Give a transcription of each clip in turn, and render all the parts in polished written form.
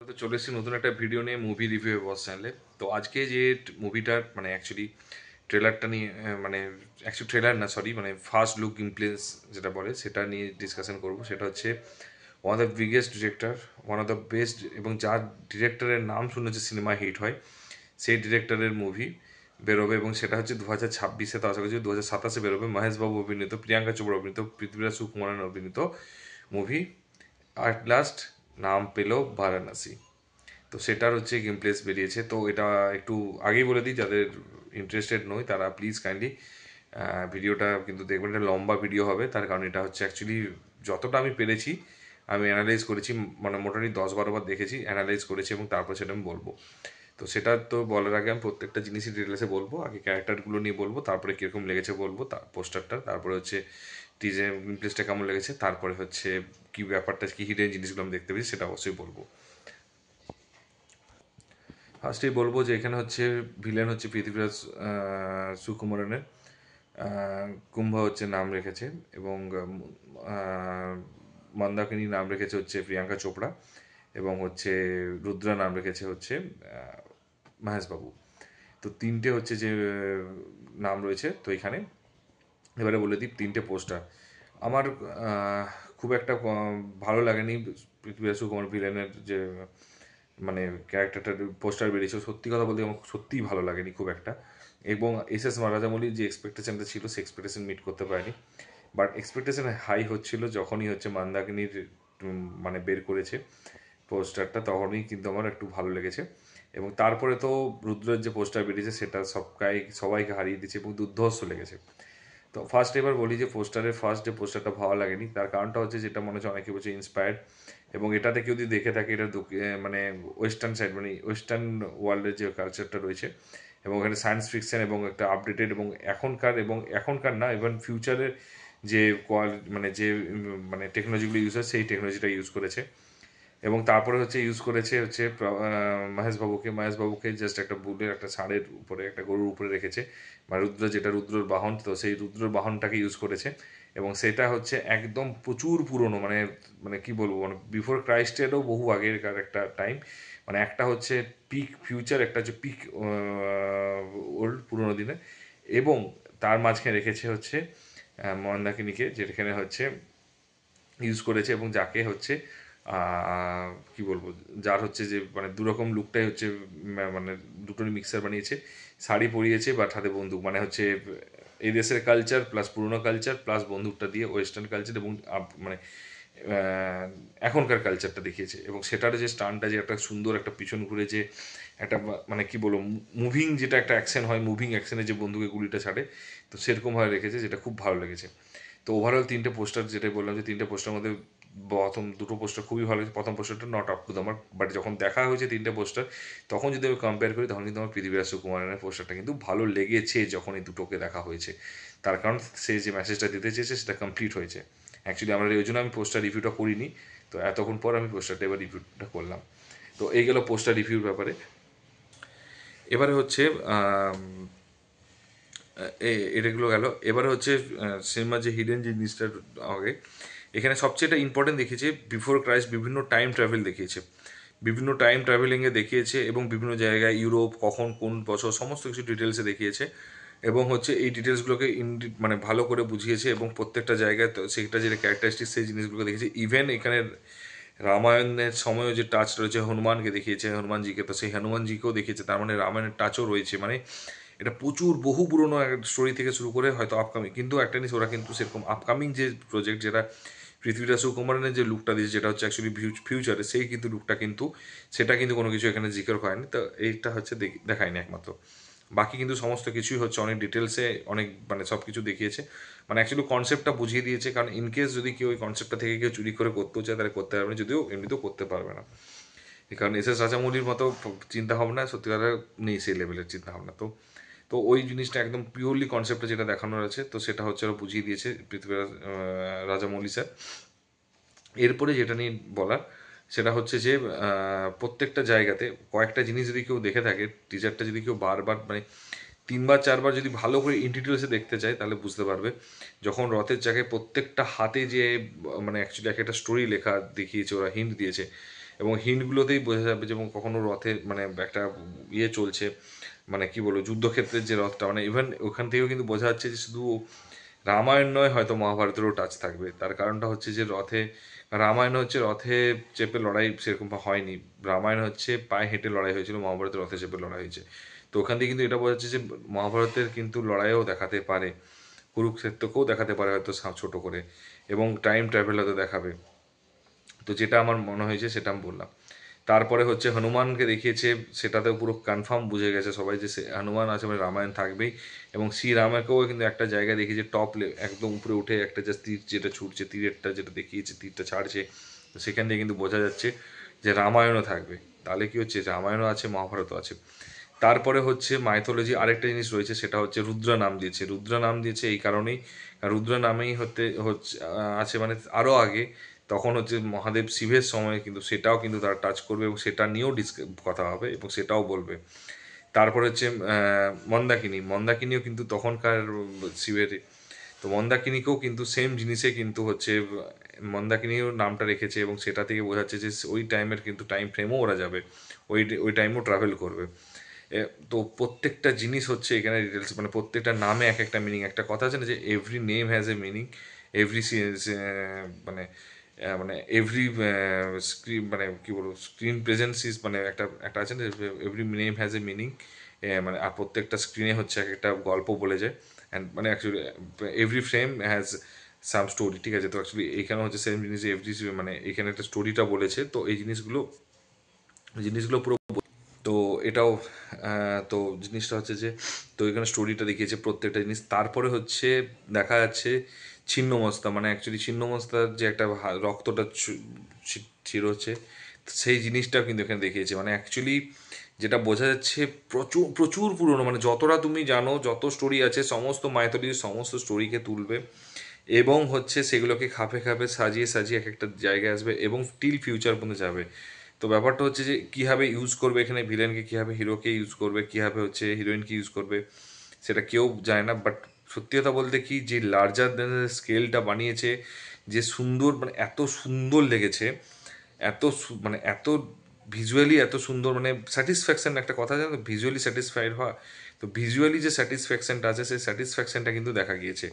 তো চলে এসেছি নতুন একটা ভিডিও নিয়ে মুভি রিভিউ বস চ্যানেলে। তো আজকে যে মুভিটার মানে অ্যাকচুয়ালি ট্রেলারটা নিয়ে মানে অ্যাকচুয়ালি ট্রেলার না, সরি, মানে ফার্স্ট লুক ইমপ্রেস যেটা বলে সেটা নিয়ে ডিসকাশন করব। সেটা হচ্ছে one of the biggest director, one of the best, এবং যার ডিরেক্টরের নাম শুনেছে সিনেমা হিট হয়, সেই ডিরেক্টরের মুভি বেরোবে। এবং সেটা হচ্ছে 2026-এ, তো আশা করছি 2027-এ বেরোবে। মহেশ বাবু অভিনীত, প্রিয়াঙ্কা চোপড়া অভিনীত, পৃথ্বীরাজ সুকুমারন অভিনীত মুভি আট লাস্ট নাম পেল বারাণসী। তো সেটার হচ্ছে গেম প্লেস বেরিয়েছে। তো এটা একটু আগেই বলে দিই, যাদের ইন্টারেস্টেড নয় তারা প্লিজ কাইন্ডলি ভিডিওটা কিন্তু দেখবেন। এটা লম্বা ভিডিও হবে, তার কারণ এটা হচ্ছে অ্যাকচুয়ালি যতটা আমি পেরেছি আমি অ্যানালাইজ করেছি, মানে মোটামুটি 10-12 বার দেখেছি, অ্যানালাইজ করেছি, এবং তারপর সেটা আমি বলবো। তো সেটা তো বলার আগে আমি প্রত্যেকটা জিনিসই ডিটেলসে বলবো। আগে ক্যারেক্টারগুলো নিয়ে বলবো, তারপরে কীরকম লেগেছে বলবো, পোস্টারটা, তারপরে হচ্ছে টিজে প্লেসটা কেমন লেগেছে, তারপরে হচ্ছে কী ব্যাপারটা, কী হিডেন জিনিসগুলো আমি দেখতে পেয়েছি সেটা অবশ্যই বলবো। ফার্স্টেই বলবো যে এখানে হচ্ছে ভিলেন হচ্ছে পৃথ্বীরাজ সুকুমারনের, কুম্ভ হচ্ছে নাম রেখেছে, এবং মন্দাকিনী নাম রেখেছে হচ্ছে প্রিয়াঙ্কা চোপড়া, এবং হচ্ছে রুদ্রা নাম রেখেছে হচ্ছে মহেশ বাবু। তো তিনটে হচ্ছে যে নাম রয়েছে তো এখানে। এবারে বলে দিই তিনটে পোস্টার আমার খুব একটা ভালো লাগেনি। পৃথ্বীরাজ সুকুমার ভিলেনের যে মানে ক্যারেক্টারটার পোস্টার বেরিয়েছে, সত্যি কথা বলতে আমার সত্যিই ভালো লাগেনি খুব একটা। এবং এস রাজামৌলির যে এক্সপেকটেশনটা ছিল সে এক্সপেকটেশন মিট করতে পারেনি। বাট এক্সপেকটেশন হাই হচ্ছিল যখনই হচ্ছে মন্দাকিনীর মানে বের করেছে পোস্টারটা, তখনই কিন্তু আমার একটু ভালো লেগেছে। এবং তারপরে তো রুদ্রের যে পোস্টার বেরিয়েছে সেটা সবাইকে হারিয়ে দিয়েছে এবং দুর্ধর্ষ লেগেছে। তো ফার্স্ট এবার বলি যে পোস্টারের ফার্স্ট যে পোস্টারটা ভালো লাগেনি, তার কারণটা হচ্ছে যেটা মনে হচ্ছে অনেকে বলছে ইন্সপায়ার্ড, এবং এটাতে কেউ যদি দেখে থাকে এটা মানে ওয়েস্টার্ন সাইড, মানে ওয়েস্টার্ন ওয়ার্ল্ডের যে কালচারটা রয়েছে, এবং এখানে সায়েন্স ফিকশন এবং একটা আপডেটেড এবং এখনকার না, ইভেন ফিউচারের যে মানে যে মানে টেকনোলজিগুলো ইউজ হয় সেই টেকনোলজিটা ইউজ করেছে। এবং তারপরে হচ্ছে ইউজ করেছে হচ্ছে মহেশ বাবুকে জাস্ট একটা বুলের একটা ষাঁড়ের উপরে, একটা গরুর উপরে রেখেছে, বা রুদ্র, যেটা রুদ্রর বাহন, তো সেই রুদ্রর বাহনটাকে ইউজ করেছে। এবং সেটা হচ্ছে একদম প্রচুর পুরনো, মানে মানে কি বলবো, মানে বিফোর ক্রাইস্টেরও বহু আগেরকার একটা টাইম। মানে একটা হচ্ছে পিক ফিউচার, একটা হচ্ছে পিক ওল্ড পুরোনো দিনে। এবং তার মাঝখানে রেখেছে হচ্ছে মন্দাকিনীকে, যেখানে হচ্ছে ইউজ করেছে, এবং যাকে হচ্ছে কি বলবো, যার হচ্ছে যে মানে দুরকম লুকটাই হচ্ছে মানে দুটোরই মিক্সার বানিয়েছে। শাড়ি পরিয়েছে বাট হাতে বন্দুক, মানে হচ্ছে এই দেশের কালচার প্লাস পুরোনো কালচার প্লাস বন্দুকটা দিয়ে ওয়েস্টার্ন কালচার, এবং মানে এখনকার কালচারটা দেখিয়েছে। এবং সেটার যে স্টানটা, যে একটা সুন্দর একটা পিছন ঘুরে যে একটা মানে কি বলবো, মুভিং যেটা একটা অ্যাকশন হয়, মুভিং অ্যাকশনে যে বন্দুকে গুলিটা ছাড়ে, তো সেরকমভাবে রেখেছে, যেটা খুব ভালো লেগেছে। তো ওভারঅল তিনটে পোস্টার, যেটাই বললাম যে তিনটে পোস্টার মধ্যে প্রথম দুটো পোস্টার খুবই ভালো হয়েছে। প্রথম পোস্টারটা নট আপ টু আমার, বাট যখন দেখা হয়েছে তিনটে পোস্টার, তখন যদি আমি কম্পেয়ার করি তখন কিন্তু আমার পৃথ্বীরাজ সুকুমারনের পোস্টারটা কিন্তু ভালো লেগেছে যখন এই দুটোকে দেখা হয়েছে। তার কারণ সে যে মেসেজটা দিতে চেয়েছে সেটা কমপ্লিট হয়েছে। অ্যাকচুয়ালি আমরা এই জন্য আমি পোস্টার রিভিউটা করিনি, তো এতক্ষণ পর আমি পোস্টারটা এবার রিভিউটা করলাম। তো এই গেল পোস্টার রিভিউর ব্যাপারে। এবারে হচ্ছে এটাগুলো গেল। এবারে হচ্ছে সিনেমার যে হিডেন যে জিনিসটা আগে এখানে সবচেয়ে এটা ইম্পর্টেন্ট দেখিয়েছে, বিফোর ক্রাইস্ট বিভিন্ন টাইম ট্রাভেল দেখিয়েছে, বিভিন্ন টাইম ট্রাভেলিংয়ে দেখিয়েছে, এবং বিভিন্ন জায়গায় ইউরোপ কখন কোন বছর সমস্ত কিছু ডিটেলসে দেখিয়েছে। এবং হচ্ছে এই ডিটেলসগুলোকে মানে ভালো করে বুঝিয়েছে, এবং প্রত্যেকটা জায়গায় সেটা যেটা ক্যারেক্টারিস্টিক সেই জিনিসগুলোকে দেখিয়েছে। ইভেন এখানে রামায়ণের সময়ও যে টাচ রয়েছে, হনুমানকে দেখিয়েছে, হনুমানজিকে, তো সেই হনুমানজিকেও দেখিয়েছে, তার মানে রামায়ণের টাচও রয়েছে। মানে এটা প্রচুর বহু পুরনো স্টোরি থেকে শুরু করে হয়তো আপকামিং, কিন্তু একটা জিনিস ওরা কিন্তু সেরকম আপকামিং যে প্রজেক্ট, যেটা পৃথ্বীরাজ সুকুমারনের যে লুকটা দিয়েছে, যেটা হচ্ছে অ্যাকচুয়ালি ফিউচারে, সেই কিন্তু লুকটা কিন্তু সেটা কিন্তু কোনো কিছু এখানে জিজ্ঞেস হয়নি। তো এইটা হচ্ছে দেখায়নি একমাত্র, বাকি কিন্তু সমস্ত কিছুই হচ্ছে অনেক ডিটেলসে, অনেক মানে সব কিছু দেখিয়েছে। মানে অ্যাকচুয়ালি কনসেপ্টটা বুঝিয়ে দিয়েছে, কারণ ইনকেস যদি কেউ ওই কনসেপ্টটা থেকে কেউ চুরি করে করতেও চায় তাহলে করতে পারবে না, যদিও এমনিতেও করতে পারবে না, কারণ এস রাজামৌলির মতো চিন্তাভাবনা সত্যিকারের নেই সেই লেভেলের চিন্তাভাবনা। তো তো ওই জিনিসটা একদম পিওরলি কনসেপ্টে যেটা দেখানোর আছে, তো সেটা হচ্ছে ওরা বুঝিয়ে দিয়েছে পৃথ্বীরাজ রাজামৌলি স্যার। এরপরে যেটা নিয়ে বলার সেটা হচ্ছে যে প্রত্যেকটা জায়গাতে কয়েকটা জিনিস যদি কেউ দেখে থাকে, টিজারটা যদি কেউ বারবার মানে 3-4 বার যদি ভালো করে ইন ডিটেলসে দেখতে চায় তাহলে বুঝতে পারবে। যখন রথের জায়গায় প্রত্যেকটা হাতে যে মানে অ্যাকচুয়ালি একটা স্টোরি লেখা দেখিয়েছে, ওরা হিন্ট দিয়েছে, এবং হিন্টগুলোতেই বোঝা যাবে যে এবং কখনো রথে মানে একটা ইয়ে চলছে, মানে কি বলবো, যুদ্ধক্ষেত্রের যে রথটা, মানে ইভেন ওখান থেকেও কিন্তু বোঝা যাচ্ছে যে শুধু রামায়ণ নয়, হয়তো মহাভারতেরও টাচ থাকবে। তার কারণটা হচ্ছে যে রথে, রামায়ণ হচ্ছে রথে চেপে লড়াই সেরকম হয়নি, রামায়ণ হচ্ছে পায়ে হেঁটে লড়াই হয়েছিল, মহাভারতে রথে চেপে লড়াই হয়েছে। তো ওখান থেকে কিন্তু এটা বোঝা যাচ্ছে যে মহাভারতের কিন্তু লড়াইও দেখাতে পারে, কুরুক্ষেত্রকেও দেখাতে পারে হয়তো ছোট করে, এবং টাইম ট্রাভেল হয়তো দেখাবে। তো যেটা আমার মনে হয়েছে সেটা আমি বললাম। তারপরে হচ্ছে হনুমানকে দেখিয়েছে, সেটাতেও পুরো কনফার্ম বুঝে গেছে সবাই যে সে হনুমান আছে মানে রামায়ণ থাকবেই। এবং শ্রীরামেকেও কিন্তু একটা জায়গায় দেখিয়েছে টপ একদম উপরে উঠে একটা জাস্ট তীর যেটা ছুটছে, তীরেরটা যেটা দেখিয়েছে, তীরটা ছাড়ছে। তো সেখান থেকে কিন্তু বোঝা যাচ্ছে যে রামায়ণও থাকবে। তাহলে কি হচ্ছে, রামায়ণও আছে, মহাভারতও আছে। তারপরে হচ্ছে মাইথোলজি আরেকটা জিনিস রয়েছে, সেটা হচ্ছে রুদ্রা নাম দিয়েছে। রুদ্রা নাম দিয়েছে এই কারণেই, রুদ্রা নামেই হচ্ছে আছে মানে আরও আগে, তখন হচ্ছে মহাদেব শিবের সময়, কিন্তু সেটাও কিন্তু তারা টাচ করবে এবং সেটা নিয়েও কথা হবে এবং সেটাও বলবে। তারপর হচ্ছে মন্দাকিনীও কিন্তু তখনকার শিবের। তো মন্দাকিনীকেও কিন্তু সেম জিনিসে কিন্তু হচ্ছে মন্দাকিনীও নামটা রেখেছে এবং সেটা থেকে বোঝাচ্ছে যে ওই টাইমের কিন্তু টাইম ফ্রেমও ওরা যাবে, ওই টাইমও ট্রাভেল করবে। তো প্রত্যেকটা জিনিস হচ্ছে এখানে ডিটেলস, মানে প্রত্যেকটা নামে এক একটা মিনিং। একটা কথা আছে না যে every name has a meaning, every মানে মানে এভরি স্ক্রিন, মানে কি বলবো, স্ক্রিন প্রেজেন্স ইজ, মানে একটা একটা আছে না, every name has a meaning. মানে আর প্রত্যেকটা স্ক্রিনে হচ্ছে এক একটা গল্প বলে যায়। অ্যান্ড মানে actually every frame has some story, ঠিক আছে। তো অ্যাকচুয়ালি এখানে হচ্ছে সেম জিনিস, এভরি মানে এখানে একটা স্টোরিটা বলেছে। তো এই জিনিসগুলো পুরো, তো এটাও তো জিনিসটা হচ্ছে যে, তো এখানে স্টোরিটা দেখিয়েছে প্রত্যেকটা জিনিস। তারপরে হচ্ছে দেখা যাচ্ছে ছিন্নমস্তা, মানে অ্যাকচুয়ালি ছিন্নমস্তার যে একটা রক্তটা ছিঁড়োচ্ছে, সেই জিনিসটাও কিন্তু এখানে দেখিয়েছে। মানে অ্যাকচুয়ালি যেটা বোঝা যাচ্ছে প্রচুর প্রচুর পুরনো, মানে যতটা তুমি জানো, যত স্টোরি আছে সমস্ত মায়াতলির সমস্ত স্টোরিকে তুলবে এবং হচ্ছে সেগুলোকে খাপে খাপে সাজিয়ে সাজিয়ে এক একটা জায়গায় আসবে এবং টিল ফিউচার পর্যন্ত যাবে। তো ব্যাপারটা হচ্ছে যে কীভাবে ইউজ করবে এখানে ভিলেনকে, কীভাবে হিরোকে ইউজ করবে, কীভাবে হচ্ছে হিরোইনকে ইউজ করবে, সেটা কেউ জানে না। বাট সত্যি কথা বলতে কি, যে লার্জার দ্যান স্কেলটা বানিয়েছে, যে সুন্দর, মানে এত সুন্দর লেগেছে, মানে এত ভিজুয়ালি এত সুন্দর, মানে স্যাটিসফ্যাকশন, একটা কথা জানো, ভিজুয়ালি স্যাটিসফাইড হওয়া। তো ভিজুয়ালি যে স্যাটিসফ্যাকশনটা আছে, সেই স্যাটিসফ্যাকশনটা কিন্তু দেখা গিয়েছে।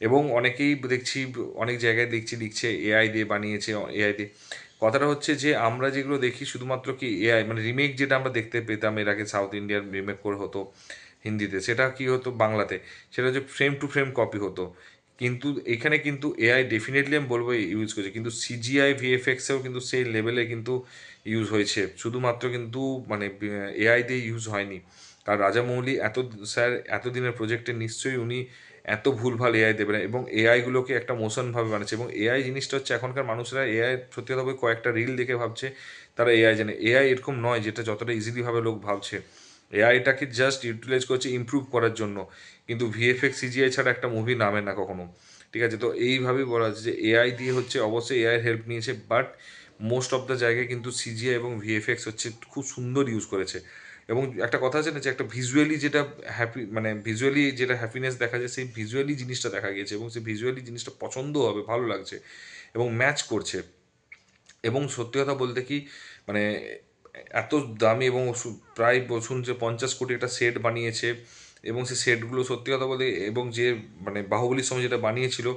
এবং অনেকেই দেখছি, অনেক জায়গায় দেখছি লিখছে এআই দিয়ে বানিয়েছে, এআই দিয়ে। কথাটা হচ্ছে যে আমরা যেগুলো দেখি শুধুমাত্র কি এআই, মানে রিমেক যেটা আমরা দেখতে পেতাম এর আগে, সাউথ ইন্ডিয়ান রিমেক করে হতো হিন্দিতে, সেটা কি হতো বাংলাতে, সেটা হচ্ছে ফ্রেম টু ফ্রেম কপি হতো। কিন্তু এখানে কিন্তু এআই ডেফিনেটলি আমি বলবো ইউজ করেছে, কিন্তু সিজিআই ভিএফএক্সেও কিন্তু সেই লেভেলে কিন্তু ইউজ হয়েছে, শুধুমাত্র কিন্তু মানে এআই দিয়ে ইউজ হয়নি। কারণ রাজামৌলি স্যার এতদিনের প্রজেক্টে নিশ্চয়ই উনি এত ভুলভাল এআই দেবে না, এবং এআইগুলোকে একটা মোশনভাবে বানাচ্ছে। এবং এআই জিনিসটা হচ্ছে এখনকার মানুষরা এআই সত্যি কথা বলতে কয়েকটা রিল দেখে ভাবছে তারা এআই জানে। এআই এরকম নয় যেটা যতটা ইজিলিভাবে লোক ভাবছে। এআইটাকে জাস্ট ইউটিলাইজ করছে ইমপ্রুভ করার জন্য, কিন্তু ভিএফএক্স সিজিআই ছাড়া একটা মুভি নামে না কখনো, ঠিক আছে। তো এইভাবেই বলা হচ্ছে যে এআই দিয়ে হচ্ছে, অবশ্যই এআইয়ের হেল্প নিয়েছে, বাট মোস্ট অফ দ্য জায়গায় কিন্তু সিজিআই এবং ভিএফএক্স হচ্ছে খুব সুন্দর ইউজ করেছে। এবং একটা কথা আছে না যে একটা ভিজুয়ালি যেটা মানে ভিজুয়ালি যেটা হ্যাপিনেস দেখা যায়, সেই ভিজুয়ালি জিনিসটা দেখা গিয়েছে এবং সেই ভিজুয়ালি জিনিসটা পছন্দ হবে, ভালো লাগছে এবং ম্যাচ করছে। এবং সত্যি কথা বলতে কি, মানে এত দামি এবং প্রায় শুনছে 50 কোটি একটা সেট বানিয়েছে, এবং সেই সেটগুলো সত্যি কথা বলতে, এবং যে মানে বাহুবলীর সময় যেটা বানিয়েছিল,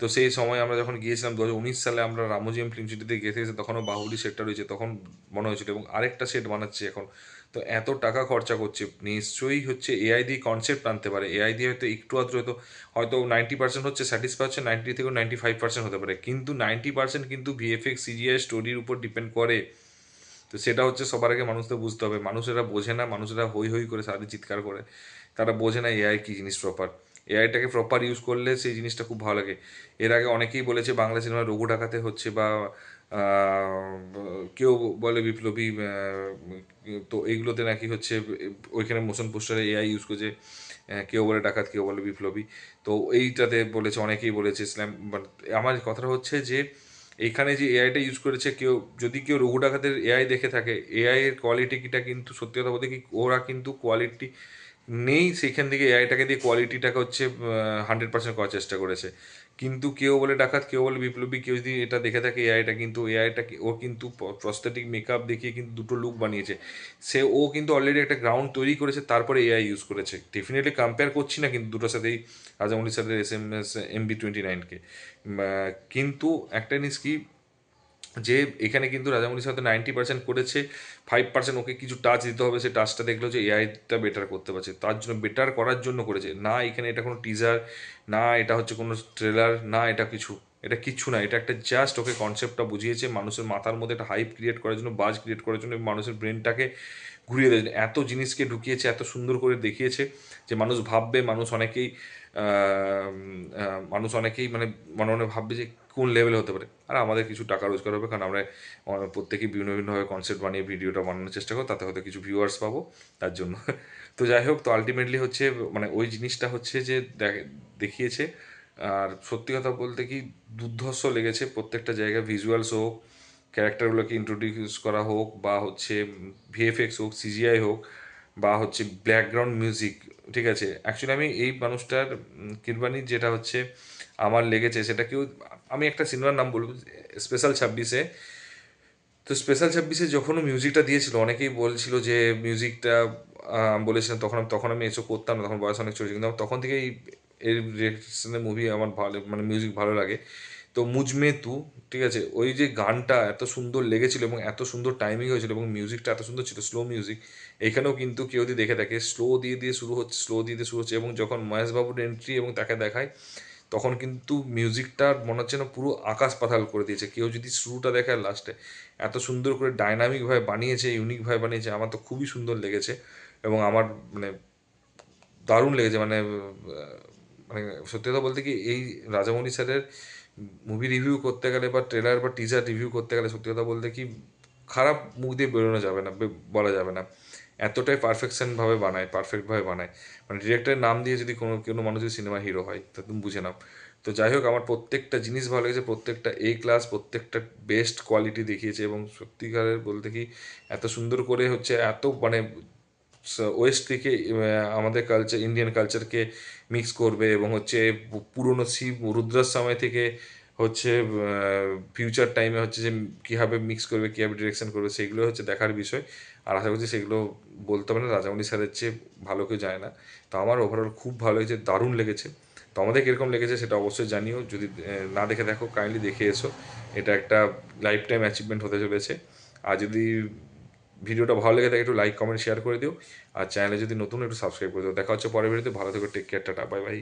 তো সেই সময় আমরা যখন গিয়েছিলাম 2019 সালে, আমরা রামোজিএম ফিল্ম সিটিতে গেছে, তখনও বাহুবলী সেটটা রয়েছে, তখন মনে হয়েছিল। এবং আরেকটা সেট বানাচ্ছে এখন। তো এত টাকা খরচা করছে, নিশ্চয়ই হচ্ছে এআই দিয়ে কনসেপ্ট আনতে পারে, এআই দিয়ে হয়তো একটু আধটু হয়তো, হয়তো 90% হচ্ছে স্যাটিসফাই হচ্ছে, 90 থেকে 95% হতে পারে, কিন্তু 90% কিন্তু ভিএফএক্স সিজিআই স্টোরির উপর ডিপেন্ড করে। তো সেটা হচ্ছে সবার আগে মানুষদের বুঝতে হবে। মানুষেরা বোঝে না, মানুষেরা হই হই করে সারাদিন চিৎকার করে, তারা বোঝে না এআই কী জিনিস প্রপার। এআইটাকে প্রপার ইউজ করলে সেই জিনিসটা খুব ভালো লাগে। এর আগে অনেকেই বলেছে বাংলা সিনেমায় রঘু ডাকাতে হচ্ছে, বা কেউ বলে বিপ্লবী, তো এইগুলোতে নাকি হচ্ছে ওইখানে মোশন পোস্টারে এআই ইউজ করছে, কেউ বলে ডাকাত, কেউ বলে বিপ্লবী। তো এইটাতে বলেছে, অনেকেই বলেছে ইসলাম। বাট আমার কথাটা হচ্ছে যে এইখানে যে এআইটা ইউজ করেছে, যদি কেউ রঘু ডাকাতের এআই দেখে থাকে, এআই এর কোয়ালিটিটা কিন্তু সত্যি কথা বলতে কি, ওরা কিন্তু কোয়ালিটি নেই, সেখান থেকে এআইটাকে দিয়ে কোয়ালিটিটাকে হচ্ছে 100% করার চেষ্টা করেছে। কিন্তু কেউ বলে ডাকাত, কেউ বলে বিপ্লবী, কেউ যদি এটা দেখে থাকে এআইটা, কিন্তু এআইটা ও কিন্তু প্রস্থেটিক মেকআপ দেখিয়ে কিন্তু দুটো লুক বানিয়েছে। ও কিন্তু অলরেডি একটা গ্রাউন্ড তৈরি করেছে, তারপরে এআই ইউজ করেছে। ডেফিনেটলি কম্পেয়ার করছি না কিন্তু দুটোর সাথেই, রাজামৌলি স্যারের SMS MB29-কে। কিন্তু একটা জিনিস কি, যে এখানে কিন্তু রাজামৌলি সাথে 90% করেছে, 5% ওকে কিছু টাচ দিতে হবে, সে টাচটা দেখলো যে এআইটা বেটার করতে পারছে, তার জন্য বেটার করার জন্য করেছে। না এখানে এটা কোনো টিজার, না এটা হচ্ছে কোনো ট্রেলার, না এটা কিছু, এটা কিচ্ছু না, এটা একটা জাস্ট ওকে কনসেপ্টটা বুঝিয়েছে, মানুষের মাথার মধ্যে একটা হাইপ ক্রিয়েট করার জন্য, বাজ ক্রিয়েট করার জন্য, মানুষের ব্রেনটাকে ঘুরিয়ে দেয়। এত জিনিসকে ঢুকিয়েছে, এত সুন্দর করে দেখিয়েছে যে মানুষ ভাববে, মানুষ অনেকেই মানে মনে মনে ভাববে যে কোন লেভেলে হতে পারে। আর আমাদের কিছু টাকা রোজগার হবে, কারণ আমরা প্রত্যেকেই বিভিন্ন বিভিন্নভাবে কনসেপ্ট বানিয়ে ভিডিওটা বানানোর চেষ্টা করো, তাতে হয়তো কিছু ভিউয়ার্স পাবো তার জন্য। তো যাই হোক, তো আলটিমেটলি হচ্ছে মানে ওই জিনিসটা হচ্ছে যে দেখিয়েছে। আর সত্যি কথা বলতে কি, দুর্ধর্ষ লেগেছে প্রত্যেকটা জায়গায়, ভিজুয়ালস হোক, ক্যারেক্টারগুলোকে ইন্ট্রোডিউস করা হোক, বা হচ্ছে ভিএফএক্স হোক, সিজিআই হোক, বা হচ্ছে ব্যাকগ্রাউন্ড মিউজিক। ঠিক আছে, অ্যাকচুয়ালি আমি এই মানুষটার কিরবানির যেটা হচ্ছে আমার লেগেছে সেটা কেউ, আমি একটা সিনেমার নাম বলবো, স্পেশাল 26-এ। তো স্পেশাল 26-এ যখন মিউজিকটা দিয়েছিল, অনেকেই বলছিল যে মিউজিকটা, বলেছিলাম তখন আমি এসব করতাম না, তখন বয়স অনেক চলছে, কিন্তু আমার তখন থেকেই এর ডিরেকশনের মুভি আমার ভালো, মানে মিউজিক ভালো লাগে। তো মুজমে তু, ঠিক আছে, ওই যে গানটা এত সুন্দর লেগেছিল এবং এত সুন্দর টাইমিং হয়েছিল এবং মিউজিকটা এত সুন্দর ছিল, স্লো মিউজিক। এখানেও কিন্তু কেউ যদি দেখে থাকে, স্লো দিয়ে দিয়ে শুরু হচ্ছে, স্লো দিয়ে দিয়ে শুরু হচ্ছে, এবং যখন মহেশবাবুর এন্ট্রি এবং তাকে দেখায়, তখন কিন্তু মিউজিকটা মনে হচ্ছে না পুরো আকাশ পাতাল করে দিয়েছে। কেউ যদি শুরুটা দেখে আর লাস্টে, এত সুন্দর করে ডাইনামিকভাবে বানিয়েছে, ইউনিকভাবে বানিয়েছে, আমার তো খুবই সুন্দর লেগেছে। এবং আমার মানে দারুণ লেগেছে, মানে সত্যি কথা বলতে কি, এই রাজামৌলি স্যারের মুভি রিভিউ করতে গেলে বা ট্রেলার বা টিজার রিভিউ করতে গেলে, সত্যি কথা বলতে কি, খারাপ মুখ দিয়ে বেরোনো যাবে না, বলা যাবে না। এতটাই পারফেকশনভাবে বানায়, পারফেক্টভাবে বানায়, মানে ডিরেক্টরের নাম দিয়ে যদি কোনো কোনো মানুষ যদি সিনেমা হিরো হয়, তা তুমি বুঝে নাও। তো যাই হোক, আমার প্রত্যেকটা জিনিস ভালো লেগেছে, প্রত্যেকটা ক্লাস, প্রত্যেকটা বেস্ট কোয়ালিটি দেখিয়েছে। এবং সত্যিকারের বলতে কি, এত সুন্দর করে হচ্ছে, এত মানে ওয়েস্ট থেকে আমাদের কালচার, ইন্ডিয়ান কালচারকে মিক্স করবে, এবং হচ্ছে পুরনো শিব রুদ্রাশ্রময় থেকে হচ্ছে ফিউচার টাইমে হচ্ছে যে কীভাবে মিক্স করবে, কীভাবে ডিরেকশন করবে, সেগুলো হচ্ছে দেখার বিষয়। আর আশা করছি সেগুলো বলতে পারে না, রাজামৌলি স্যারের চেয়ে ভালো কেউ যায় না। তো আমার ওভারঅল খুব ভালো হয়েছে, দারুণ লেগেছে। তো আমাদের কীরকম লেগেছে সেটা অবশ্যই জানিও, যদি না দেখে দেখো কাইন্ডলি দেখে এসো। এটা একটা লাইফ টাইম অ্যাচিভমেন্ট হতে চলেছে। আর যদি ভিডিওটা ভালো লেগে থাকে, একটু লাইক কমেন্ট শেয়ার করে দিও। আর চ্যানেলে যদি নতুন, একটু সাবস্ক্রাইব করে দিও। দেখা হচ্ছে পরের ভিডিওতে। ভালো থেকো, take care, tata, bye by.